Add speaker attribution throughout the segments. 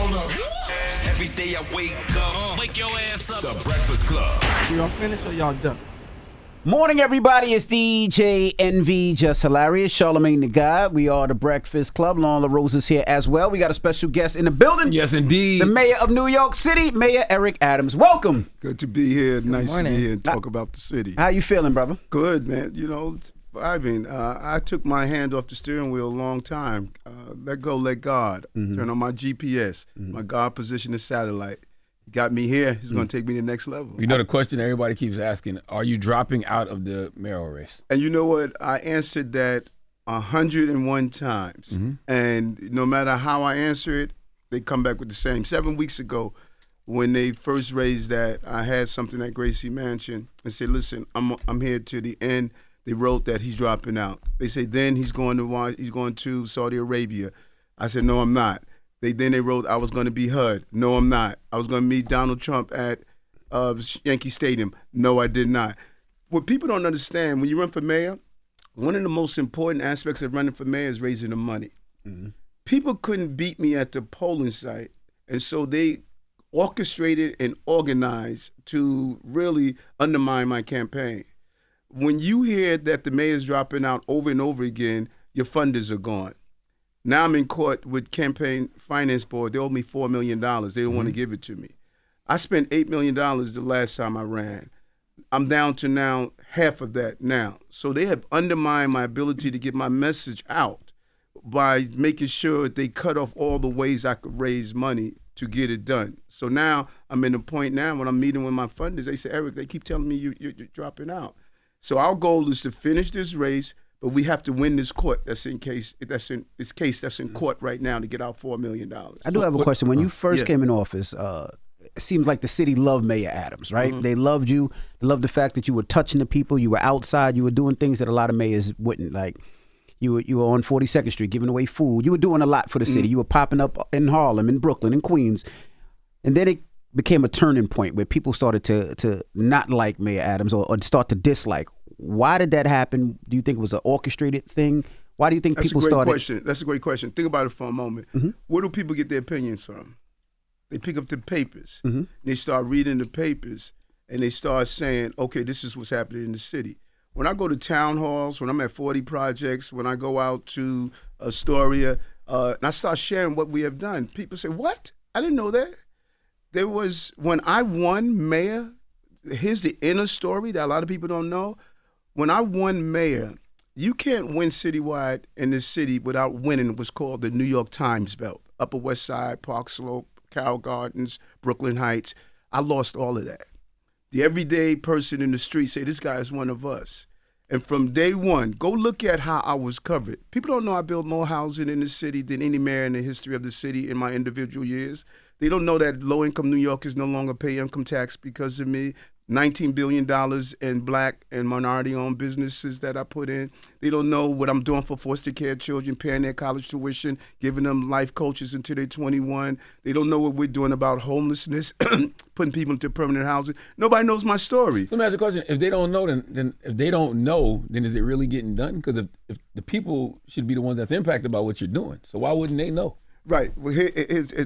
Speaker 1: Hold up.
Speaker 2: Every day I wake up, wake your ass up.
Speaker 1: The Breakfast Club.
Speaker 3: Y'all finished or y'all done?
Speaker 4: Morning, everybody. It's DJ NV, Jess Hilarious, Charlamagne the guy. We are the Breakfast Club. Loren LoRosa's here as well. We got a special guest in the building.
Speaker 5: Yes, indeed.
Speaker 4: The mayor of New York City, Mayor Eric Adams. Welcome.
Speaker 6: Good to be here. Nice
Speaker 3: morning.
Speaker 6: to be here and talk about the city.
Speaker 4: How you feeling, brother?
Speaker 6: Good, man. You know, surviving. I took my hand off the steering wheel a long time. Let go, let God. Turn on my GPS. My God position is satellite. He got me here. He's going to take me to the next level.
Speaker 5: You know the question everybody keeps asking, are you dropping out of the mayoral race?
Speaker 6: And you know what? I answered that 101 times. And no matter how I answer it, they come back with the same. 7 weeks ago, when they first raised that, I had something at Gracie Mansion and said, listen, I'm here to the end. They wrote that he's dropping out. They say then he's going to Saudi Arabia. I said, no, I'm not. Then they wrote I was going to be HUD. No, I'm not. I was going to meet Donald Trump at Yankee Stadium. No, I did not. What people don't understand, when you run for mayor, one of the most important aspects of running for mayor is raising the money. People couldn't beat me at the polling site, and so they orchestrated and organized to really undermine my campaign. When you hear that the mayor's dropping out over and over again, your funders are gone. Now I'm in court with Campaign Finance Board. They owe me $4 million. They don't want to give it to me. I spent $8 million the last time I ran. I'm down to now half of that now. So they have undermined my ability to get my message out by making sure they cut off all the ways I could raise money to get it done. So now I'm in a point now when I'm meeting with my funders, they say, Eric, they keep telling me you're dropping out. So our goal is to finish this race, but we have to win this court that's in court right now to get our $4 million.
Speaker 4: I do have a question. When you first came in office, it seemed like the city loved Mayor Adams, right? They loved you. They loved the fact that you were touching the people. You were outside. You were doing things that a lot of mayors wouldn't. Like you were on 42nd Street giving away food. You were doing a lot for the city. You were popping up in Harlem, in Brooklyn, in Queens. And then it became a turning point where people started to not like Mayor Adams or start to dislike. Why did that happen? Do you think it was an orchestrated thing? Why do you think people started?
Speaker 6: That's a great question. Think about it for a moment. Where do people get their opinions from? They pick up the papers. They start reading the papers, and they start saying, okay, this is what's happening in the city. When I go to town halls, when I'm at 40 projects, when I go out to Astoria, and I start sharing what we have done, people say, what? I didn't know that. There was, when I won mayor, here's the inner story that a lot of people don't know. When I won mayor, you can't win citywide in this city without winning what's called the New York Times belt. Upper West Side, Park Slope, Carroll Gardens, Brooklyn Heights. I lost all of that. The everyday person in the street say, this guy is one of us. And from day one, go look at how I was covered. People don't know I built more housing in the city than any mayor in the history of the city in my individual years. They don't know that low-income New Yorkers no longer pay income tax because of me. $19 billion in black and minority-owned businesses that I put in. They don't know what I'm doing for foster care children, paying their college tuition, giving them life coaches until they're 21. They don't know what we're doing about homelessness, putting people into permanent housing. Nobody knows my story.
Speaker 5: Let me ask you a question. If they don't know, then if they don't know, then is it really getting done? Because if the people should be the ones that's impacted by what you're doing, so why wouldn't they know?
Speaker 6: Right. Well,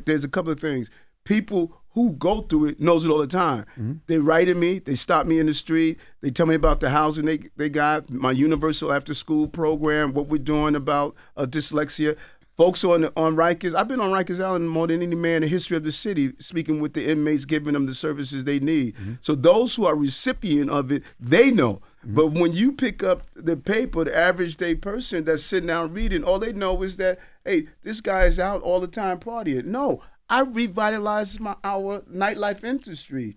Speaker 6: there's a couple of things. People who go through it knows it all the time. They write at me. They stop me in the street. They tell me about the housing they got, my universal after-school program, what we're doing about dyslexia. Folks on Rikers, I've been on Rikers Island more than any man in the history of the city, speaking with the inmates, giving them the services they need. So those who are recipient of it, they know. But when you pick up the paper, the average day person that's sitting down reading, all they know is that, hey, this guy is out all the time partying. No, I revitalized our nightlife industry.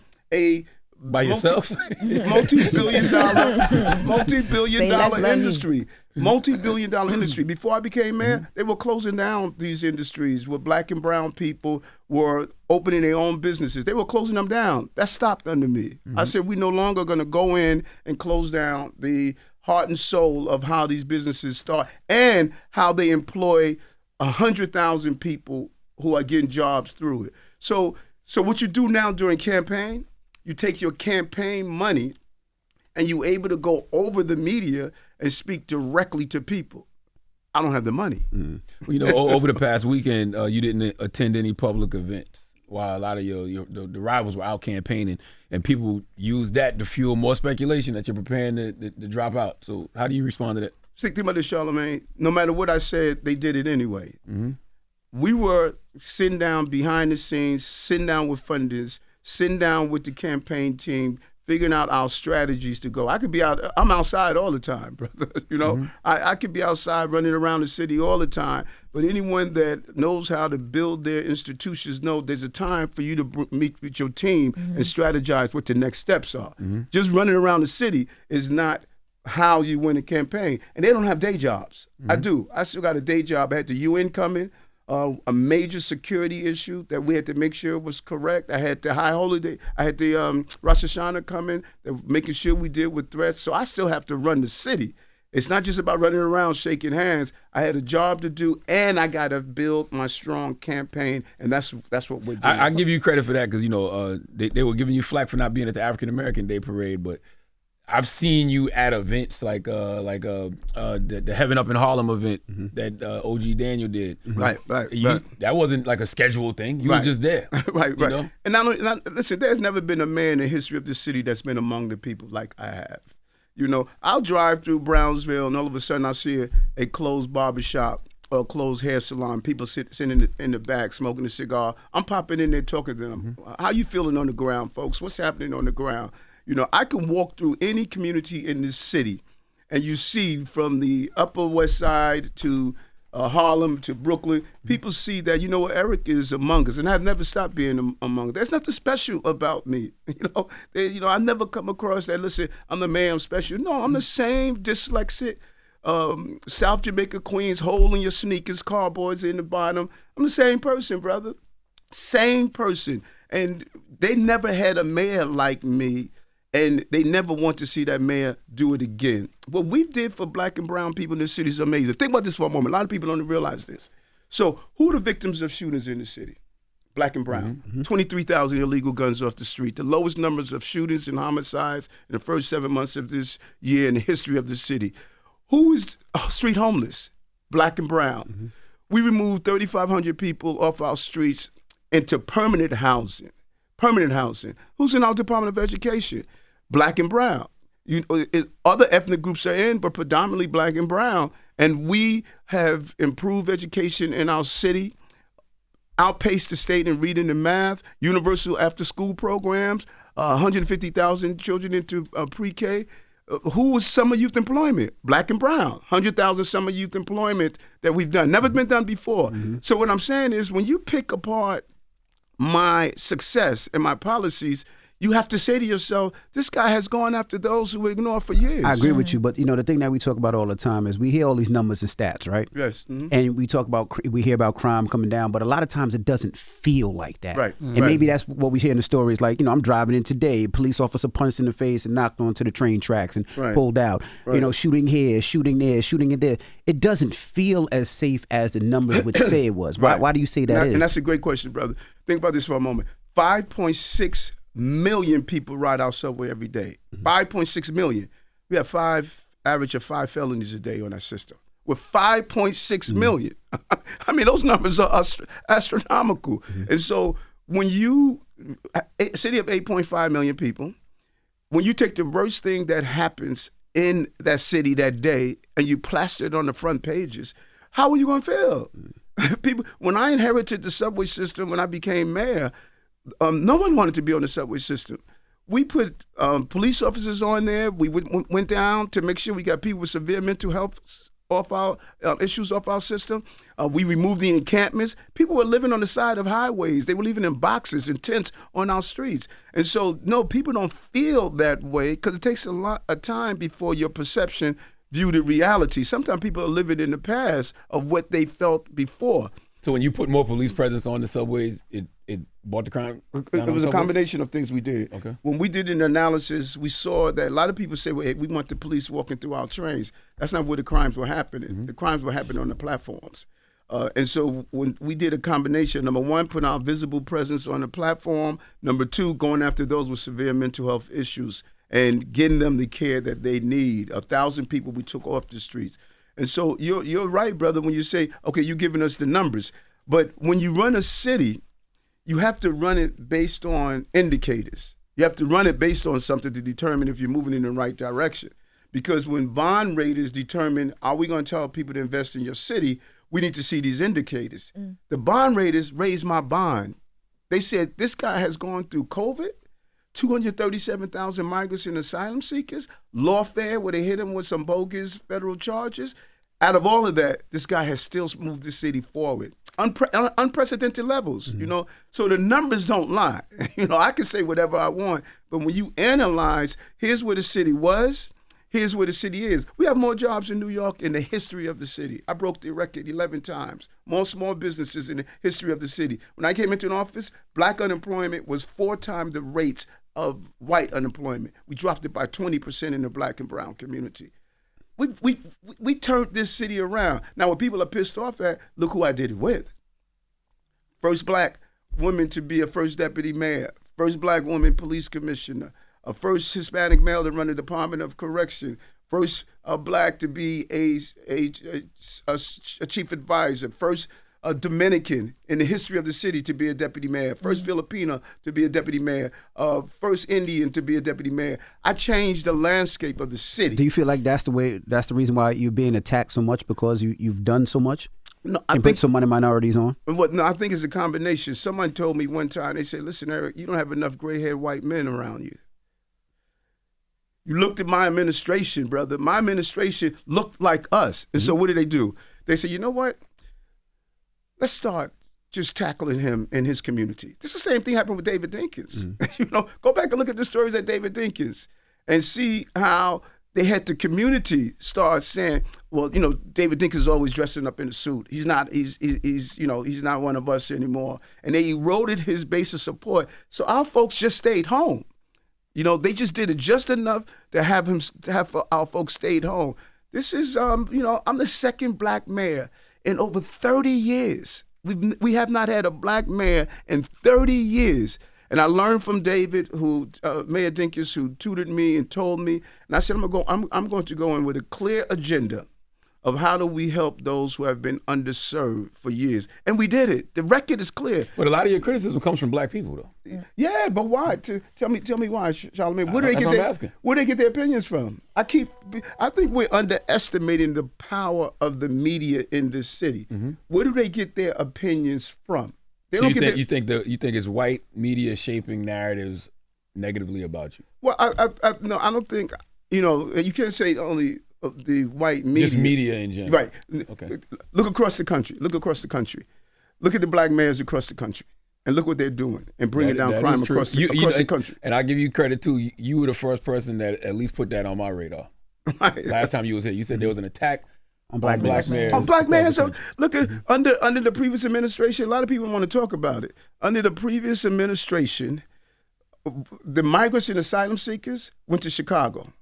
Speaker 5: By yourself?
Speaker 6: Multi-billion dollar industry. Multi-billion dollar industry. Before I became mayor, they were closing down these industries where black and brown people were opening their own businesses. They were closing them down. That stopped under me. I said, we're no longer going to go in and close down the heart and soul of how these businesses start and how they employ 100,000 people who are getting jobs through it. So what you do now during campaign, you take your campaign money and you're able to go over the media and speak directly to people. I don't have the money.
Speaker 5: Well, you know, over the past weekend, you didn't attend any public events while a lot of the rivals were out campaigning, and people used that to fuel more speculation that you're preparing to drop out. So how do you respond to that?
Speaker 6: Think about this, Charlamagne. No matter what I said, they did it anyway. We were sitting down behind the scenes, sitting down with funders, sitting down with the campaign team, figuring out our strategies to go. I could be out. I'm outside all the time, brother. You know, I could be outside running around the city all the time. But anyone that knows how to build their institutions know there's a time for you to meet with your team and strategize what the next steps are. Just running around the city is not how you win a campaign. And they don't have day jobs. I do. I still got a day job. I had the UN coming. A major security issue that we had to make sure was correct. I had the high holiday. I had the Rosh Hashanah coming, making sure we deal with threats. So I still have to run the city. It's not just about running around shaking hands. I had a job to do, and I got to build my strong campaign, and that's what we're doing.
Speaker 5: I give you credit for that because, you know, they were giving you flack for not being at the African American Day Parade, but I've seen you at events like the Heaven Up in Harlem event that OG Daniel did.
Speaker 6: Right.
Speaker 5: That wasn't like a scheduled thing. You were just there.
Speaker 6: Right.
Speaker 5: You know?
Speaker 6: And listen, there's never been a man in the history of this city that's been among the people like I have. You know, I'll drive through Brownsville and all of a sudden I see a closed barbershop or a closed hair salon. People sitting in the back smoking a cigar. I'm popping in there talking to them. How you feeling on the ground, folks? What's happening on the ground? You know, I can walk through any community in this city, and you see from the Upper West Side to Harlem to Brooklyn, people see that, you know, Eric is among us, and I've never stopped being among us. There's nothing special about me. You know, I never come across that, listen, I'm the man, I'm special. No, I'm the same dyslexic, South Jamaica Queens, hole in your sneakers, cardboards in the bottom. I'm the same person, brother. Same person. And they never had a mayor like me. And they never want to see that mayor do it again. What we did for black and brown people in this city is amazing. Think about this for a moment. A lot of people don't realize this. So who are the victims of shootings in the city? Black and brown. 23,000 illegal guns off the street. The lowest numbers of shootings and homicides in the first 7 months of this year in the history of the city. Who is street homeless? Black and brown. We removed 3,500 people off our streets into permanent housing. Permanent housing. Who's in our Department of Education? Black and brown. Other ethnic groups are in, but predominantly black and brown. And we have improved education in our city, outpaced the state in reading and math, universal after-school programs, 150,000 children into pre-K. Who was summer youth employment? Black and brown. 100,000 summer youth employment that we've done. Never been done before. So what I'm saying is when you pick apart my success and my policies, you have to say to yourself, this guy has gone after those who ignore for years.
Speaker 4: I agree with you, but you know the thing that we talk about all the time is we hear all these numbers and stats, right?
Speaker 6: Yes.
Speaker 4: And we hear about crime coming down, but a lot of times it doesn't feel like that.
Speaker 6: Right.
Speaker 4: And maybe that's what we hear in the stories. Like, you know, I'm driving in today, a police officer punched in the face and knocked onto the train tracks and pulled out. You know, shooting here, shooting there, shooting it there. It doesn't feel as safe as the numbers would say it was. Why do you say that is?
Speaker 6: And that's a great question, brother. Think about this for a moment. 5.6 million people ride our subway every day. 5.6 million. We have average of 5 felonies a day on our system. With 5.6 million. I mean, those numbers are astronomical. And so when a city of 8.5 million people, when you take the worst thing that happens in that city that day and you plaster it on the front pages, how are you going to feel? People, when I inherited the subway system, when I became mayor, no one wanted to be on the subway system. We put police officers on there. We went down to make sure we got people with severe mental health off our issues off our system. We removed the encampments. People were living on the side of highways. They were living in boxes and tents on our streets. And so, no, people don't feel that way because it takes a lot of time before your perception view the reality. Sometimes people are living in the past of what they felt before.
Speaker 5: So when you put more police presence on the subways, it brought the crime down?
Speaker 6: It was a combination of things we did.
Speaker 5: Okay.
Speaker 6: When we did an analysis, we saw that a lot of people say, well, hey, we want the police walking through our trains. That's not where the crimes were happening. The crimes were happening on the platforms. And so when we did a combination, number one, put our visible presence on the platform. Number two, going after those with severe mental health issues and getting them the care that they need. 1,000 people we took off the streets. And so you're right, brother, when you say, okay, you're giving us the numbers. But when you run a city, you have to run it based on indicators. You have to run it based on something to determine if you're moving in the right direction. Because when bond raters determine, are we going to tell people to invest in your city, we need to see these indicators. The bond raters raised my bond. They said, this guy has gone through COVID, 237,000 migrants and asylum seekers, lawfare where they hit him with some bogus federal charges. Out of all of that, this guy has still moved the city forward. Unprecedented levels, you know. So the numbers don't lie. You know, I can say whatever I want, but when you analyze, here's where the city was, here's where the city is. We have more jobs in New York in the history of the city. I broke the record 11 times. More small businesses in the history of the city. When I came into an office, black unemployment was 4 times the rates of white unemployment. We dropped it by 20% in the black and brown community. We turned this city around. Now, what people are pissed off at, look who I did it with. First black woman to be a first deputy mayor, first black woman police commissioner, a first Hispanic male to run the Department of Correction, first black to be a chief advisor, first a Dominican in the history of the city to be a deputy mayor, first Filipino to be a deputy mayor, first Indian to be a deputy mayor. I changed the landscape of the city.
Speaker 4: Do you feel like that's the reason why you're being attacked so much, because you've done so much?
Speaker 6: No,
Speaker 4: and put so many minorities on?
Speaker 6: No, I think it's a combination. Someone told me one time, they said, listen, Eric, you don't have enough gray-haired white men around you. You looked at my administration, brother. My administration looked like us. And so what did they do? They said, you know what? Let's start just tackling him in his community. This is the same thing happened with David Dinkins. You know, go back and look at the stories of David Dinkins and see how they had the community start saying, well, you know, David Dinkins is always dressing up in a suit. He's not one of us anymore. And they eroded his base of support. So our folks just stayed home. You know, they just did it just enough to have our folks stayed home. This is, you know, I'm the second black mayor in over 30 years. We have not had a black mayor in 30 years. And I learned from David, Mayor Dinkins, who tutored me and told me. And I said, I'm going to go in with a clear agenda of how do we help those who have been underserved for years. And we did it. The record is clear.
Speaker 5: But a lot of your criticism comes from black people, though.
Speaker 6: Yeah, but why? Tell me why, Charlamagne. Where do they get their opinions from? I think we're underestimating the power of the media in this city. Where do they get their opinions from?
Speaker 5: You think it's white media shaping narratives negatively about you?
Speaker 6: Well, no, I don't think, you know, you can't say only the white media.
Speaker 5: Just media in general.
Speaker 6: Right.
Speaker 5: Okay.
Speaker 6: Look across the country. Look at the black mayors across the country and look what they're doing and bringing down crime across the country.
Speaker 5: And I give you credit, too. You were the first person that at least put that on my radar.
Speaker 6: Right.
Speaker 5: Last time you was here, you said there was an attack on black mayors.
Speaker 6: On black mayors. So look at under the previous administration, a lot of people want to talk about it. Under the previous administration, the migrants and asylum seekers went to Chicago,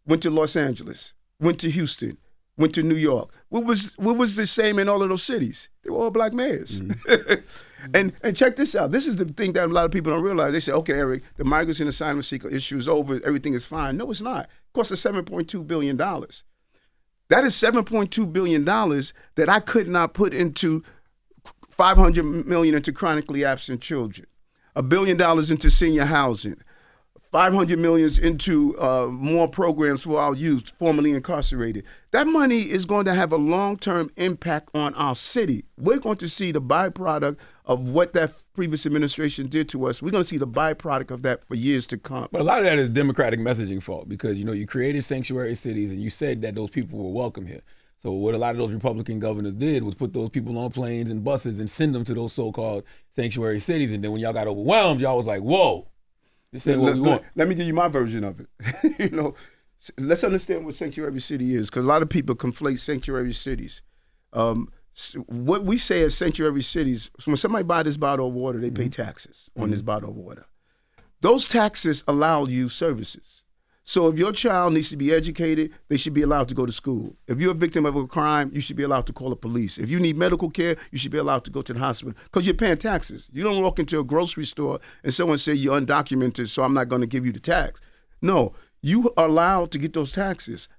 Speaker 6: went to Los Angeles, went to Houston, went to New York. What was the same in all of those cities? They were all black mayors. And check this out. This is the thing that a lot of people don't realize. They say, okay, Eric, the migrants and asylum seeker issue is over. Everything is fine. No, it's not. It cost us $7.2 billion. That is $7.2 billion that I could not put into $500 million into chronically absent children, $1 billion into senior housing, $500 million into more programs for our youth formerly incarcerated. That money is going to have a long-term impact on our city. We're going to see the byproduct of what that previous administration did to us. We're going to see the byproduct of that for years to come.
Speaker 5: But a lot of that is Democratic messaging fault because, you know, you created sanctuary cities and you said that those people were welcome here. So what a lot of those Republican governors did was put those people on planes and buses and send them to those so-called sanctuary cities. And then when y'all got overwhelmed, y'all was like, whoa. This is what we want.
Speaker 6: Let me give you my version of it. You know, let's understand what sanctuary city is, because a lot of people conflate sanctuary cities. What we say as sanctuary cities, when somebody buys this bottle of water, they pay taxes on this bottle of water. Those taxes allow you services. So if your child needs to be educated, they should be allowed to go to school. If you're a victim of a crime, you should be allowed to call the police. If you need medical care, you should be allowed to go to the hospital because you're paying taxes. You don't walk into a grocery store and someone say you're undocumented, so I'm not going to give you the tax. No, you are allowed to get those taxes.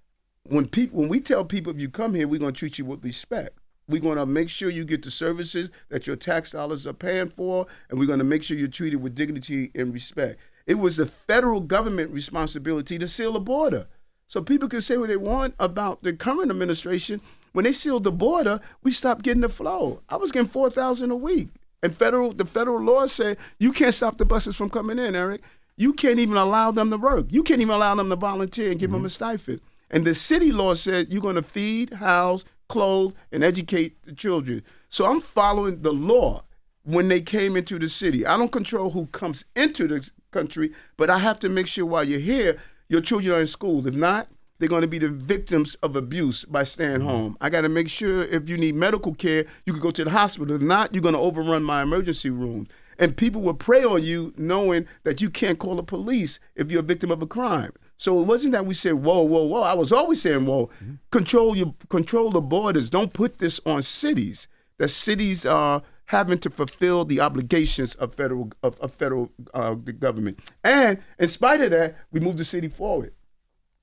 Speaker 6: when we tell people if you come here, we're going to treat you with respect. We're going to make sure you get the services that your tax dollars are paying for, and we're going to make sure you're treated with dignity and respect. It was the federal government responsibility to seal the border. So people can say what they want about the current administration. When they sealed the border, we stopped getting the flow. I was getting 4,000 a week. And the federal law said, you can't stop the buses from coming in, Eric. You can't even allow them to work. You can't even allow them to volunteer and give them a stipend. And the city law said you're going to feed, house, clothe, and educate the children. So I'm following the law when they came into the city. I don't control who comes into the country, but I have to make sure while you're here, your children are in school. If not, they're going to be the victims of abuse by staying home. I got to make sure if you need medical care, you can go to the hospital. If not, you're going to overrun my emergency room. And people will prey on you knowing that you can't call the police if you're a victim of a crime. So it wasn't that we said, whoa, whoa, whoa. I was always saying, whoa, control the borders. Don't put this on cities. The cities are having to fulfill the obligations of federal the government. And in spite of that, we moved the city forward.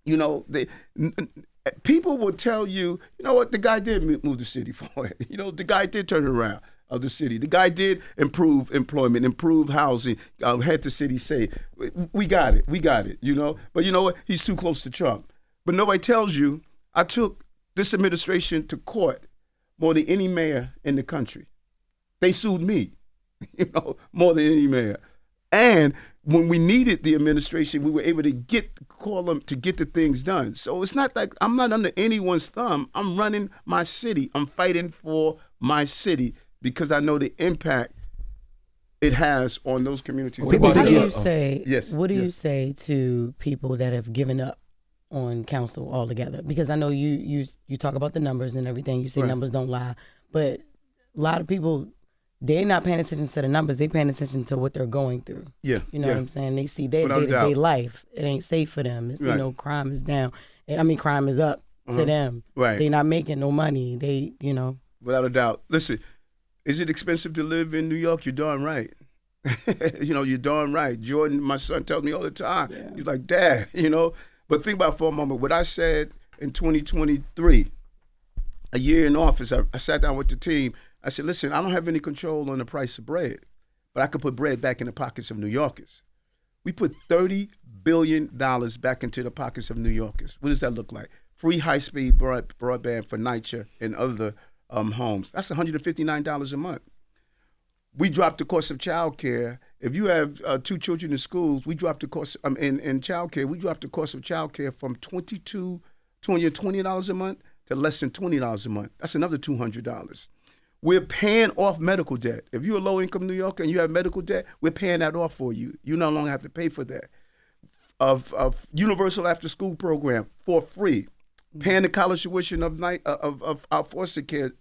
Speaker 6: You know, people will tell you, you know what, the guy did move the city forward. You know, the guy did turn it around of the city. The guy did improve employment, improve housing, had the city say, we got it, you know. But you know what, he's too close to Trump. But nobody tells you, I took this administration to court more than any mayor in the country. They sued me, you know, more than any mayor. And when we needed the administration, we were able to call them to get the things done. So it's not like I'm not under anyone's thumb. I'm running my city. I'm fighting for my city because I know the impact it has on those communities.
Speaker 1: What do you say?
Speaker 6: Yes.
Speaker 1: What do you say to people that have given up on council altogether? Because I know you talk about the numbers and everything. You say numbers don't lie, but a lot of people, they're not paying attention to the numbers. They're paying attention to what they're going through. Yeah. You know what I'm saying? They see their day-to-day life. It ain't safe for them. It's, you know, crime is down. I mean, crime is up to them. Right. They're not making no money. They, you know.
Speaker 6: Without a doubt. Listen, is it expensive to live in New York? You're darn right. You know, you're darn right. Jordan, my son, tells me all the time. Yeah. He's like, Dad, you know. But think about it for a moment. What I said in 2023, a year in office, I sat down with the team. I said, listen, I don't have any control on the price of bread, but I could put bread back in the pockets of New Yorkers. We put $30 billion back into the pockets of New Yorkers. What does that look like? Free high-speed broadband for NYCHA and other homes. That's $159 a month. We dropped the cost of child care. If you have 2 children in schools, we dropped the cost in child care. We dropped the cost of child care from $220 a month to less than $20 a month. That's another $200. We're paying off medical debt. If you're a low-income New Yorker and you have medical debt, we're paying that off for you. You no longer have to pay for that. Of universal after-school program for free, paying the college tuition of our foster care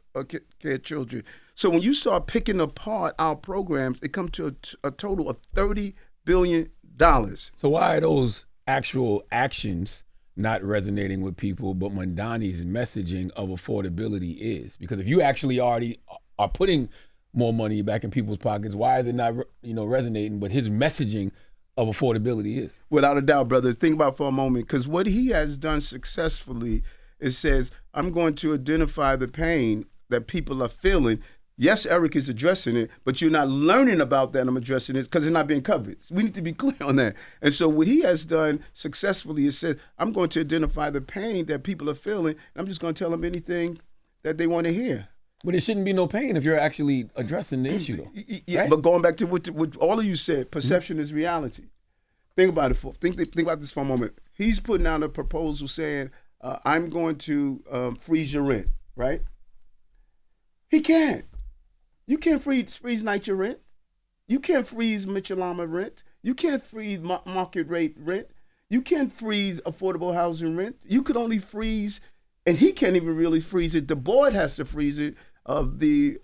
Speaker 6: children. So when you start picking apart our programs, it comes to a total of $30 billion.
Speaker 5: So why are those actual actions not resonating with people, but Mamdani's messaging of affordability is? Because if you actually already are putting more money back in people's pockets, why is it not, you know, resonating? But his messaging of affordability is. Without
Speaker 6: a doubt, brother. Think about it for a moment, because what he has done successfully is says, I'm going to identify the pain that people are feeling. Yes, Eric is addressing it, but you're not learning about that. I'm addressing it because it's not being covered. So we need to be clear on that. And so what he has done successfully is said, I'm going to identify the pain that people are feeling. And I'm just going to tell them anything that they want to hear.
Speaker 5: But it shouldn't be no pain if you're actually addressing the issue, though.
Speaker 6: Yeah,
Speaker 5: right?
Speaker 6: But going back to what all of you said, perception is reality. Think about it. Think about this for a moment. He's putting out a proposal saying, I'm going to freeze your rent, right? He can't. You can't freeze NYCHA rent. You can't freeze Michelama rent. You can't freeze market rate rent. You can't freeze affordable housing rent. You could only freeze, and he can't even really freeze it. The board has to freeze it. The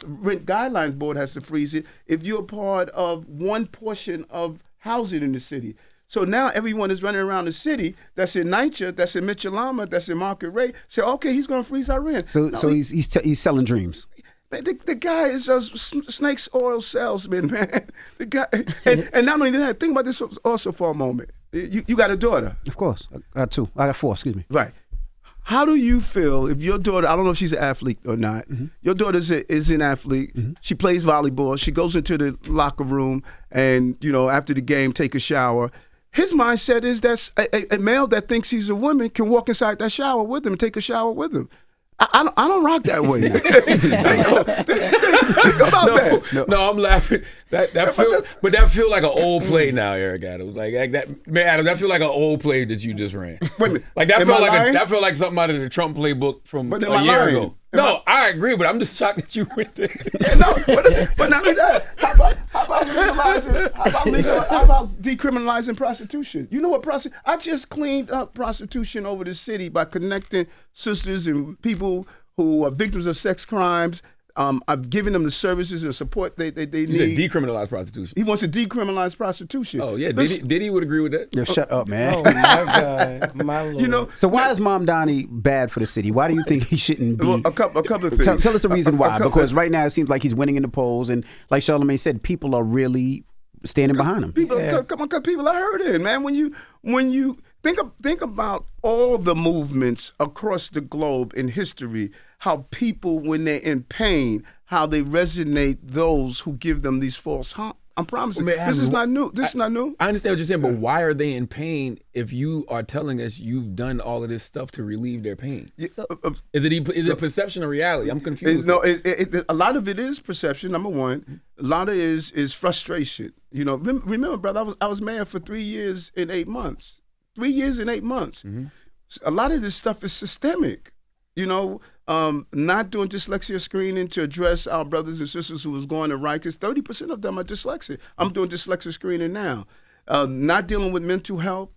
Speaker 6: Rent Guidelines Board has to freeze it if you're part of one portion of housing in the city. So now everyone is running around the city that's in NYCHA, that's in Michelama, that's in market rate. Say, okay, he's going to freeze our rent.
Speaker 4: So he's selling dreams.
Speaker 6: The guy is a snake's oil salesman, man. The guy, and not only that, think about this also for a moment. You got a daughter.
Speaker 4: Of course. I got 2. I got 4, excuse me.
Speaker 6: Right. how do you feel if your daughter, I don't know if she's an athlete or not, your daughter is an athlete, she plays volleyball, she goes into the locker room and, after the game, take a shower. His mindset is that a male that thinks he's a woman can walk inside that shower with him and take a shower with him. I don't rock that way. Think about that.
Speaker 5: No, I'm laughing. That feel like an old play now, Eric Adams. Like that, man, Adams. That feel like an old play that you just ran.
Speaker 6: Wait a minute.
Speaker 5: Like that felt like something out of the Trump playbook from a year ago. No, I agree, but I'm just shocked that you went there.
Speaker 6: Yeah, no, but not only that. How about decriminalizing prostitution? You know what I just cleaned up prostitution over the city by connecting sisters and people who are victims of sex crimes. I've given them the services and support they need.
Speaker 5: He said decriminalize prostitution.
Speaker 6: He wants to decriminalize prostitution.
Speaker 5: Oh yeah, Diddy would agree with that.
Speaker 4: Yo, shut up, man.
Speaker 1: Oh my God, my Lord.
Speaker 4: So why is Mamdani bad for the city? Why do you think he shouldn't be?
Speaker 6: Well, a couple of things.
Speaker 4: Tell us the reason why. Because right now it seems like he's winning in the polls, and like Charlamagne said, people are really standing behind him.
Speaker 6: People are hurting, man. When you think about all the movements across the globe in history, how people, when they're in pain, how they resonate those who give them these false harm. I'm promising. This is not new. This is not new.
Speaker 5: I understand what you're saying, but why are they in pain if you are telling us you've done all of this stuff to relieve their pain? Is it perception or reality? I'm confused.
Speaker 6: A lot of it is perception, number one. A lot of it is frustration. Remember, brother, I was mayor for 3 years and 8 months. 3 years and 8 months. Mm-hmm. A lot of this stuff is systemic. Not doing dyslexia screening to address our brothers and sisters who was going to Rikers. 30% of them are dyslexic. I'm doing dyslexia screening now. Not dealing with mental health.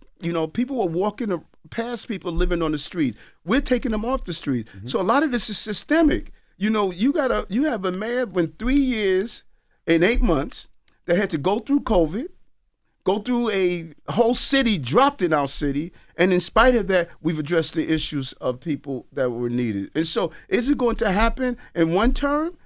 Speaker 6: People are walking past people living on the streets. We're taking them off the street. Mm-hmm. So a lot of this is systemic. You have a mayor in 3 years and 8 months that had to go through COVID, go through a whole city dropped in our city, and in spite of that, we've addressed the issues of people that were needed. And so, is it going to happen in one term?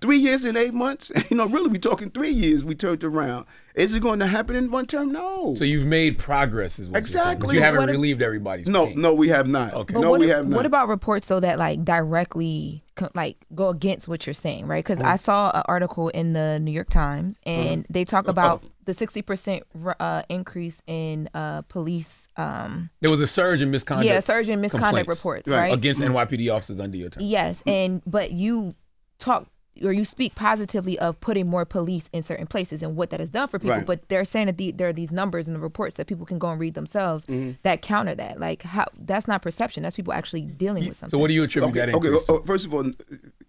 Speaker 6: 3 years and 8 months? Really, we're talking 3 years we turned around. Is it going to happen in one term? No.
Speaker 5: So you've made progress, is what
Speaker 6: exactly.
Speaker 5: You haven't relieved everybody's pain.
Speaker 6: No, we have not.
Speaker 5: Okay.
Speaker 6: No, we have not.
Speaker 3: What about reports though that directly go against what you're saying, right? Because I saw an article in the New York Times, and they talk about the 60% increase in police. There
Speaker 5: was a surge in misconduct.
Speaker 3: Yeah, a surge in misconduct reports, right?
Speaker 5: Against NYPD officers under your term.
Speaker 3: Yes, but you talk. Or you speak positively of putting more police in certain places and what that has done for people, but they're saying that there are these numbers in the reports that people can go and read themselves that counter that. Like, how that's not perception; that's people actually dealing with something.
Speaker 5: So, what do you attribute that increase to?
Speaker 6: First of all,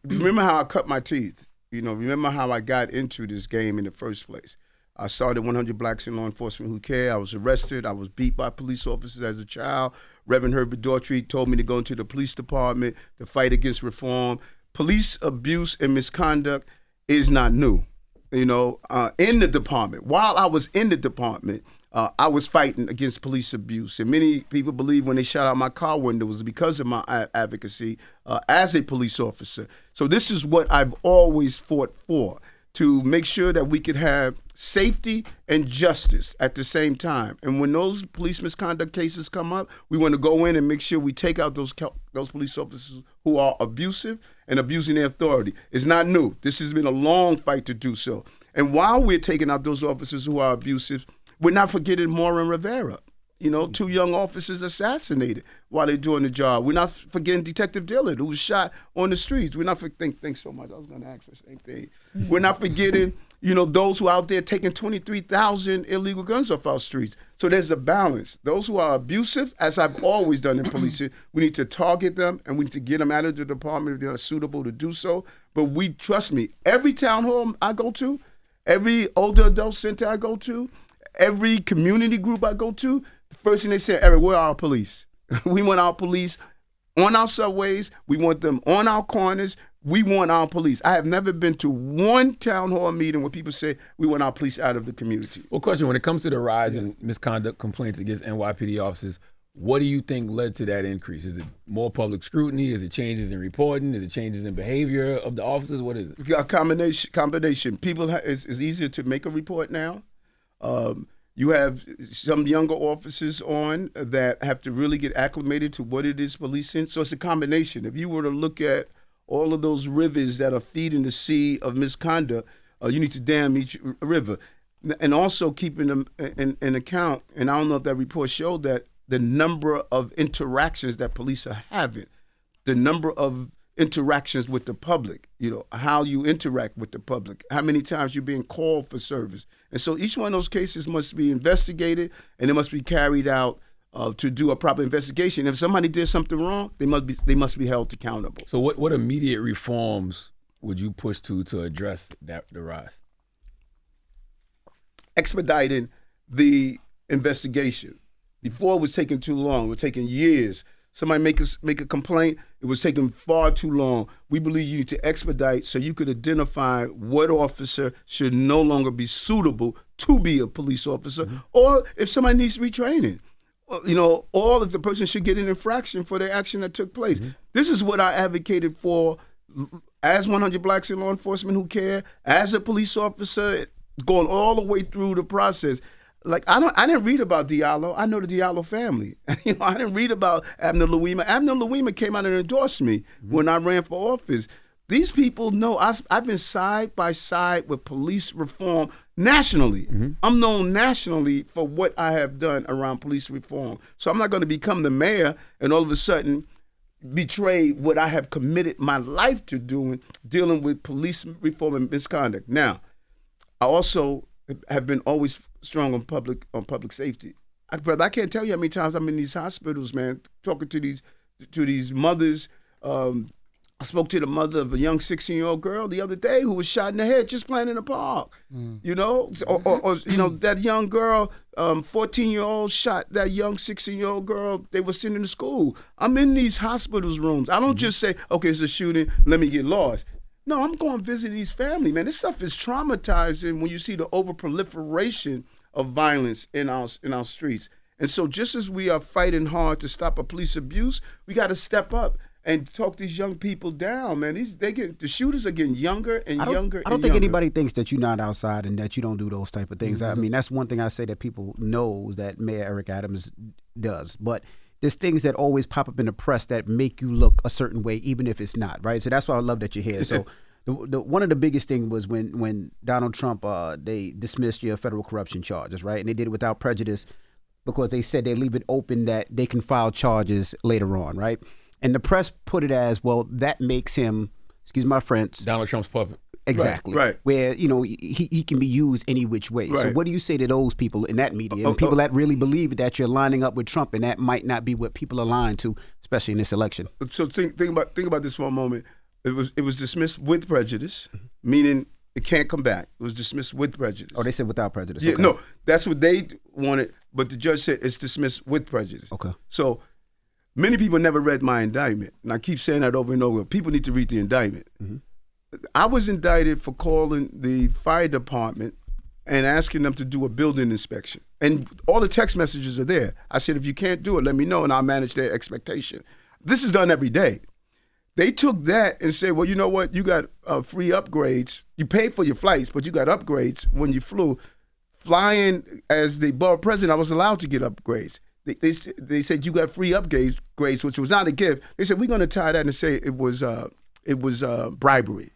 Speaker 6: remember how I cut my teeth. Remember how I got into this game in the first place. I started 100 Blacks in Law Enforcement Who Care. I was arrested. I was beat by police officers as a child. Reverend Herbert Daughtry told me to go into the police department to fight against reform. Police abuse and misconduct is not new. In the department, while I was in the department, I was fighting against police abuse. And many people believe when they shot out my car window was because of my advocacy as a police officer. So this is what I've always fought for, to make sure that we could have safety and justice at the same time. And when those police misconduct cases come up, we want to go in and make sure we take out those police officers who are abusive and abusing their authority. It's not new. This has been a long fight to do so. And while we're taking out those officers who are abusive, we're not forgetting Maura and Rivera. 2 young officers assassinated while they're doing the job. We're not forgetting Detective Dillard, who was shot on the streets. We're not thanks so much. I was going to ask for the same thing. We're not forgetting, those who are out there taking 23,000 illegal guns off our streets. So there's a balance. Those who are abusive, as I've always done in policing, we need to target them and we need to get them out of the department if they're suitable to do so. But trust me, every town hall I go to, every older adult center I go to, every community group I go to, the first thing they say, Eric, where are our police? We want our police on our subways. We want them on our corners. We want our police. I have never been to one town hall meeting where people say we want our police out of the community.
Speaker 5: Well, question, when it comes to the rise in misconduct complaints against NYPD officers, what do you think led to that increase? Is it more public scrutiny? Is it changes in reporting? Is it changes in behavior of the officers? What is it?
Speaker 6: A combination. People, it's easier to make a report now. You have some younger officers on that have to really get acclimated to what it is policing. So it's a combination. If you were to look at all of those rivers that are feeding the sea of misconduct, you need to dam each river. And also keeping them in account, and I don't know if that report showed that, the number of interactions that police are having, the number of interactions with the public, how you interact with the public, how many times you're being called for service. And so each one of those cases must be investigated, and it must be carried out to do a proper investigation. If somebody did something wrong, they must be held accountable.
Speaker 5: So what immediate reforms would you push to address the rise?
Speaker 6: Expediting the investigation. Before it was taking too long. It was taking years. Somebody make a complaint, it was taking far too long. We believe you need to expedite so you could identify what officer should no longer be suitable to be a police officer, or if somebody needs retraining, or if the person should get an infraction for the action that took place. This is what I advocated for as 100 Blacks in Law Enforcement Who Care, as a police officer, going all the way through the process. Like, I didn't read about Diallo. I know the Diallo family. I didn't read about Abner Louima. Abner Louima came out and endorsed me when I ran for office. These people know I've been side by side with police reform nationally. I'm known nationally for what I have done around police reform. So I'm not going to become the mayor and all of a sudden betray what I have committed my life to doing, dealing with police reform and misconduct. Now, I also have been always strong on public safety. Brother, I can't tell you how many times I'm in these hospitals, man, talking to these mothers. I spoke to the mother of a young 16-year-old girl the other day who was shot in the head just playing in the park. Or that young girl, 14-year-old shot that young 16-year-old girl they were sending to school. I'm in these hospitals rooms. I don't just say, okay, it's a shooting, let me get lost. No, I'm going to visit these families, man. This stuff is traumatizing when you see the overproliferation of violence in our streets. And so just as we are fighting hard to stop a police abuse, we got to step up and talk these young people down, man. The shooters are getting younger and younger.
Speaker 4: I don't think anybody thinks that you're not outside and that you don't do those type of things. I mean, that's one thing I say that people knows that Mayor Eric Adams does. But there's things that always pop up in the press that make you look a certain way, even if it's not, right? So that's why I love that you're here. So one of the biggest things was when Donald Trump, they dismissed your federal corruption charges, right? And they did it without prejudice because they said they leave it open that they can file charges later on, right? And the press put it as, well, that makes him, excuse my French,
Speaker 5: Donald Trump's puppet.
Speaker 4: Exactly.
Speaker 6: Right.
Speaker 4: Where, he can be used any which way.
Speaker 6: Right.
Speaker 4: So what do you say to those people in that media and people that really believe that you're lining up with Trump and that might not be what people are aligned to, especially in this election?
Speaker 6: So think about this for a moment. It was dismissed with prejudice, meaning it can't come back. It was dismissed with prejudice.
Speaker 4: Oh, they said without prejudice.
Speaker 6: Yeah,
Speaker 4: okay.
Speaker 6: No, that's what they wanted, but the judge said it's dismissed with prejudice.
Speaker 4: Okay.
Speaker 6: So many people never read my indictment, and I keep saying that over and over. People need to read the indictment. I was indicted for calling the fire department and asking them to do a building inspection. And all the text messages are there. I said, if you can't do it, let me know, and I'll manage their expectation. This is done every day. They took that and said, well, you know what? You got free upgrades. You paid for your flights, but you got upgrades when you flew. Flying as the borough president, I was allowed to get upgrades. They said you got free upgrades, which was not a gift. They said, we're going to tie that and say it was bribery.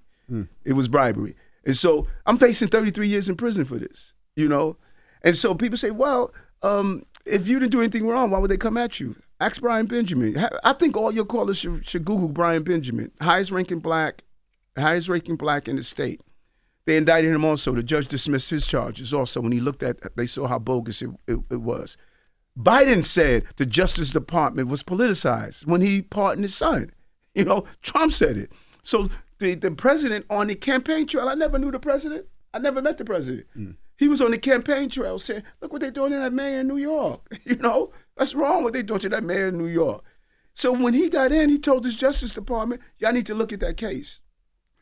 Speaker 6: It was bribery. And so I'm facing 33 years in prison for this, And so people say, well, if you didn't do anything wrong, why would they come at you? Ask Brian Benjamin. I think all your callers should Google Brian Benjamin, highest ranking black in the state. They indicted him also. The judge dismissed his charges also when he looked at, they saw how bogus it was. Biden said the Justice Department was politicized when he pardoned his son. Trump said it. So the president on the campaign trail, I never knew the president. I never met the president. He was on the campaign trail saying, look what they're doing to that mayor in New York. That's wrong what they're doing to that mayor in New York. So when he got in, he told his Justice Department, y'all need to look at that case.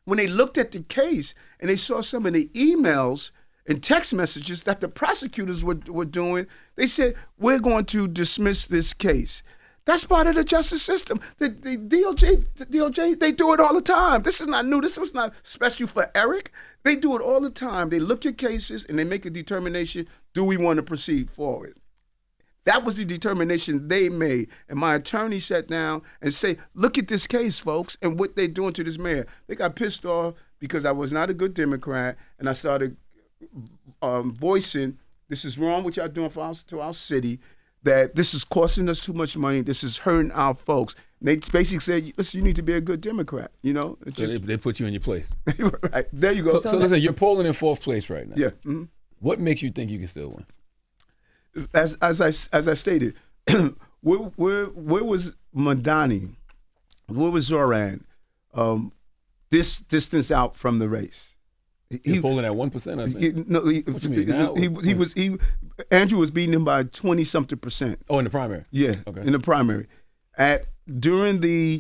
Speaker 6: When they looked at the case and they saw some of the emails and text messages that the prosecutors were doing, they said, we're going to dismiss this case. That's part of the justice system. The DOJ, they do it all the time. This is not new. This was not special for Eric. They do it all the time. They look at cases and they make a determination, do we want to proceed forward? That was the determination they made. And my attorney sat down and said, look at this case, folks, and what they're doing to this mayor. They got pissed off because I was not a good Democrat, and I started voicing, this is wrong what y'all doing to our city, that this is costing us too much money, this is hurting our folks. And they basically said, listen, you need to be a good Democrat, you know?
Speaker 5: So they put you in your place.
Speaker 6: Right, there you go.
Speaker 5: So listen, you're polling in 4th place right now.
Speaker 6: Yeah. Mm-hmm.
Speaker 5: What makes you think you can still win?
Speaker 6: As I stated, where was Mamdani? Where was Zohran? This distance out from the race.
Speaker 5: He polling at 1%. I think.
Speaker 6: No,
Speaker 5: what you mean? Now?
Speaker 6: Andrew was beating him by 20-something%.
Speaker 5: Oh, in the primary.
Speaker 6: Yeah, okay. In the primary. During the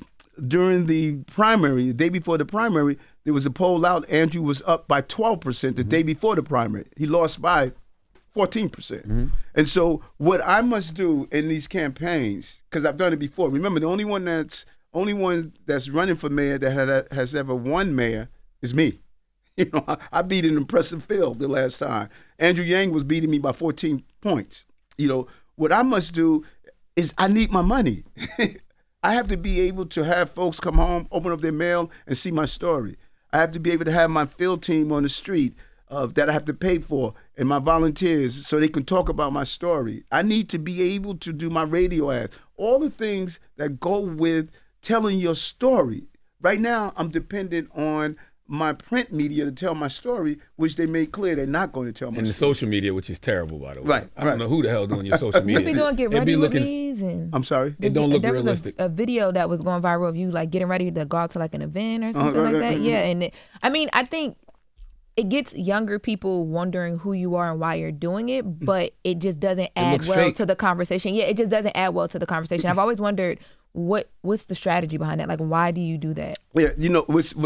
Speaker 6: primary, the day before the primary, there was a poll out. Andrew was up by 12% the day before the primary. He lost by 14%. Mm-hmm. And so what I must do in these campaigns, because I've done it before. Remember, the only one that's running for mayor that has ever won mayor is me. You know, I beat an impressive field the last time. Andrew Yang was beating me by 14 points. You know, what I must do is I need my money. I have to be able to have folks come home, open up their mail, and see my story. I have to be able to have my field team on the street that I have to pay for, and my volunteers so they can talk about my story. I need to be able to do my radio ads, all the things that go with telling your story. Right now, I'm dependent on my print media to tell my story, which they made clear they're not going to tell my story.
Speaker 5: And the social media, which is terrible, by the way.
Speaker 6: Right.
Speaker 5: I don't know who the hell doing your social media.
Speaker 3: You be doing get ready with me's and
Speaker 6: I'm sorry?
Speaker 5: It don't look
Speaker 3: there
Speaker 5: realistic.
Speaker 3: Was a video that was going viral of you like getting ready to go out to like an event or something like that. Yeah, and I think it gets younger people wondering who you are and why you're doing it, but it just doesn't add well
Speaker 5: fake
Speaker 3: to the conversation. Yeah, it just doesn't add well to the conversation. I've always wondered what's the strategy behind that? Like, why do you do that?
Speaker 6: Yeah, you know,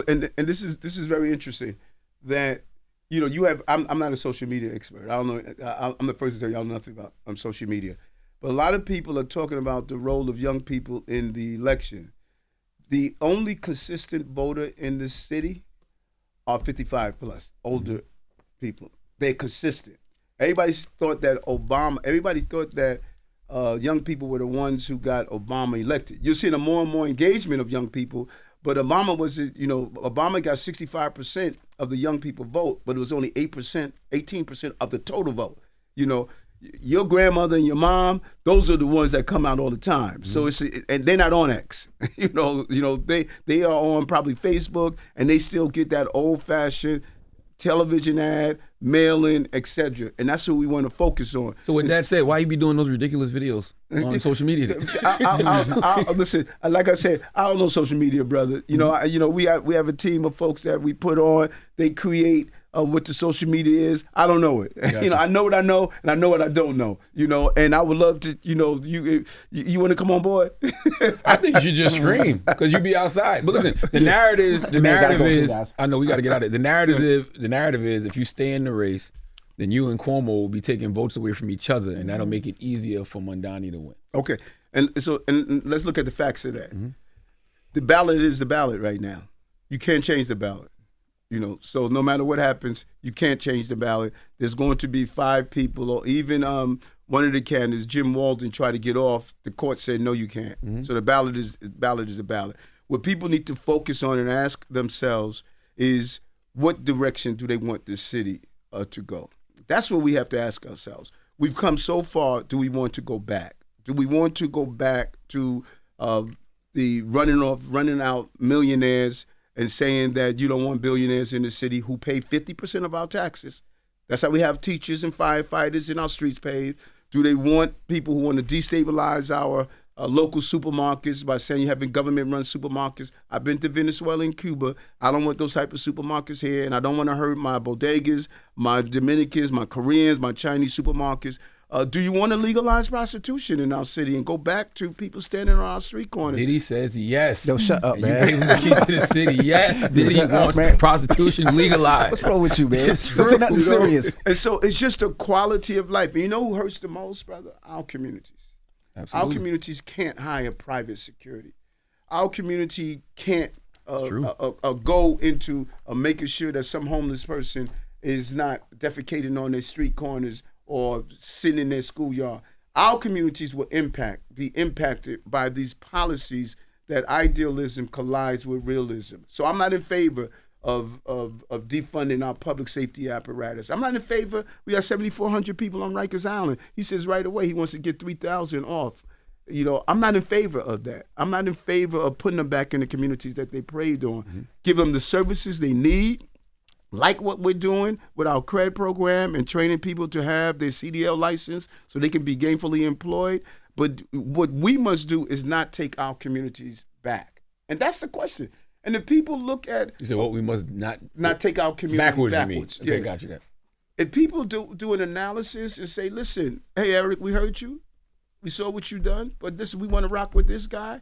Speaker 6: and this is very interesting that, you know, you have, I'm not a social media expert. I don't know, I'm the first to tell y'all nothing about social media. But a lot of people are talking about the role of young people in the election. The only consistent voter in this city are 55 plus, older people. They're consistent. Everybody thought that young people were the ones who got Obama elected. You're seeing a more and more engagement of young people, but Obama got 65% of the young people vote, but it was only 18% of the total vote. You know, your grandmother and your mom, those are the ones that come out all the time. Mm-hmm. So and they're not on X. you know, they are on probably Facebook, and they still get that old-fashioned television ad, mail-in, etc. And that's what we want to focus on.
Speaker 5: So with that said, why you be doing those ridiculous videos on social media?
Speaker 6: Listen, like I said, I don't know social media, brother. You know, we have a team of folks that we put on. They create what the social media is. I don't know it. Gotcha. You know, I know what I know, and I know what I don't know. You know, and I would love to. You know, you want to come on board?
Speaker 5: I think you should just scream because you be outside. But listen, the narrative is. I know we got to get out of it. The narrative is if you stay in the race, then you and Cuomo will be taking votes away from each other, and that'll make it easier for Mamdani to win. Okay,
Speaker 6: and let's look at the facts of that. Mm-hmm. The ballot is the ballot right now. You can't change the ballot. You know, so no matter what happens, you can't change the ballot. There's going to be 5 people, or even one of the candidates, Jim Walden, tried to get off. The court said no, you can't. Mm-hmm. So the ballot is the ballot. What people need to focus on and ask themselves is, what direction do they want this city to go? That's what we have to ask ourselves. We've come so far. Do we want to go back? Do we want to go back to the running out millionaires and saying that you don't want billionaires in the city who pay 50% of our taxes? That's how we have teachers and firefighters in our streets paid. Do they want people who want to destabilize our local supermarkets by saying you're having government-run supermarkets? I've been to Venezuela and Cuba. I don't want those type of supermarkets here, and I don't want to hurt my bodegas, my Dominicans, my Koreans, my Chinese supermarkets. Do you want to legalize prostitution in our city and go back to people standing on our street corner?
Speaker 5: Diddy says yes.
Speaker 4: Yo, shut up, man.
Speaker 5: You gave him the keys to the city. Yes. Diddy wants prostitution legalized.
Speaker 4: What's wrong with you, man?
Speaker 5: It's true.
Speaker 4: It's nothing serious.
Speaker 6: And so it's just a quality of life. And you know who hurts the most, brother? Our communities. Our communities can't hire private security. Our community can't go into making sure that some homeless person is not defecating on their street corners or sitting in their schoolyard. Our communities will be impacted by these policies that idealism collides with realism. So I'm not in favor of defunding our public safety apparatus. I'm not in favor. We got 7,400 people on Rikers Island. He says right away he wants to get 3,000 off. I'm not in favor of that. I'm not in favor of putting them back in the communities that they preyed on. Mm-hmm. Give them the services they need, like what we're doing with our CRED program and training people to have their CDL license so they can be gainfully employed. But what we must do is not take our communities back. And that's the question. And if people look at...
Speaker 5: You said what we must not
Speaker 6: take our community backwards.
Speaker 5: You mean. Okay, got you.
Speaker 6: If people do an analysis and say, listen, hey, Eric, we heard you. We saw what you done, but we want to rock with this guy.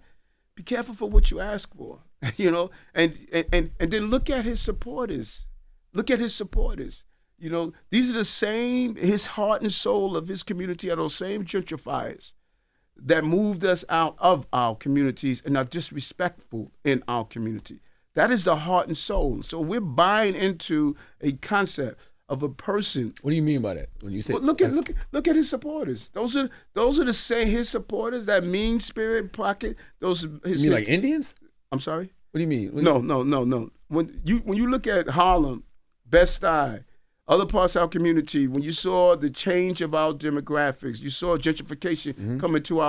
Speaker 6: Be careful for what you ask for, and then look at his supporters. Look at his supporters. These are the same, his heart and soul of his community are those same gentrifiers that moved us out of our communities and are disrespectful in our community. That is the heart and soul. So we're buying into a concept of a person.
Speaker 5: What do you mean by that? When you say
Speaker 6: look at his supporters. Those are the same his supporters. That mean spirit pocket.
Speaker 5: You mean like Indians?
Speaker 6: I'm sorry.
Speaker 5: What do you mean?
Speaker 6: No. When you look at Harlem, Bed-Stuy, other parts of our community, when you saw the change of our demographics, you saw gentrification come into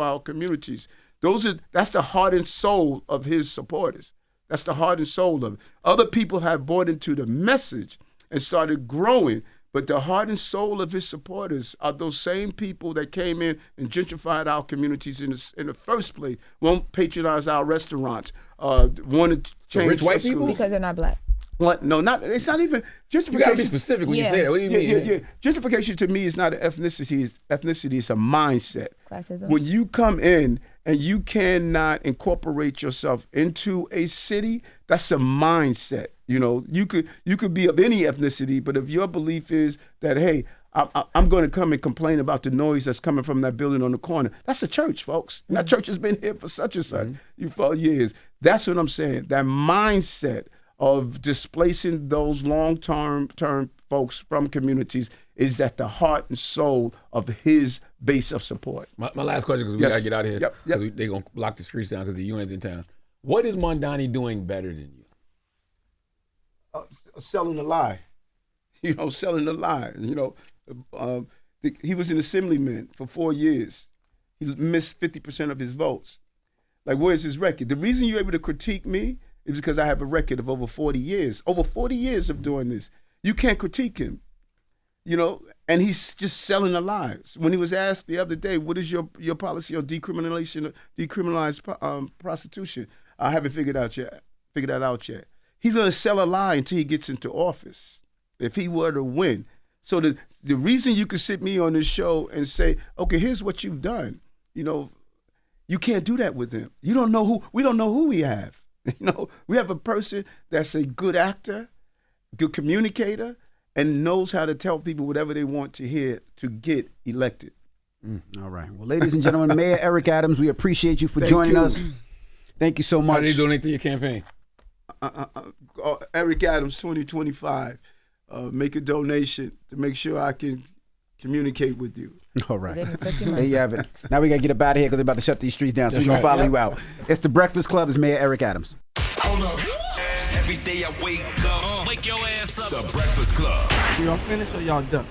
Speaker 6: our communities. That's the heart and soul of his supporters. That's the heart and soul of it. Other people have bought into the message and started growing, but the heart and soul of his supporters are those same people that came in and gentrified our communities in the first place. Won't patronize our restaurants. Want to change
Speaker 5: rich white people
Speaker 3: because they're not black.
Speaker 6: What? No, it's not even gentrification.
Speaker 5: You gotta be specific when you say that. What do you mean?
Speaker 6: Yeah. Gentrification to me is not an ethnicity. It's a mindset.
Speaker 3: Classism.
Speaker 6: When you come in and you cannot incorporate yourself into a city, that's a mindset. You could be of any ethnicity, but if your belief is that, hey, I'm going to come and complain about the noise that's coming from that building on the corner, that's a church, folks. And that church has been here for such and such for years. That's what I'm saying. That mindset of displacing those long-term folks from communities is at the heart and soul of his base of support.
Speaker 5: My last question, because we got to get out of here. Yep. They're going to lock the streets down because the UN's in town. What is Mamdani doing better than you?
Speaker 6: Selling a lie. Selling a lie. He was an assemblyman for 4 years. He missed 50% of his votes. Like, where's his record? The reason you're able to critique me is because I have a record of over 40 years. Over 40 years of doing this. You can't critique him. And he's just selling a lie. When he was asked the other day, what is your policy on decriminalized prostitution? I haven't figured that out yet. He's going to sell a lie until he gets into office, if he were to win. So the reason you could sit me on this show and say, okay, here's what you've done, you can't do that with him. We don't know who we have. We have a person that's a good actor, good communicator, and knows how to tell people whatever they want to hear to get elected.
Speaker 4: All right. Well, ladies and gentlemen, Mayor Eric Adams, we appreciate you for joining us. Thank you so much.
Speaker 5: How do they donate to your campaign?
Speaker 6: Eric Adams 2025. Make a donation to make sure I can communicate with you.
Speaker 4: All right. There you have it. Now we got to get up out of here because they're about to shut these streets down, so we're going to follow you out. It's The Breakfast Club. It's Mayor Eric Adams.
Speaker 2: Hold up. Every day I wake up, wake your ass up. The Breakfast Club.
Speaker 7: Y'all finished or y'all done?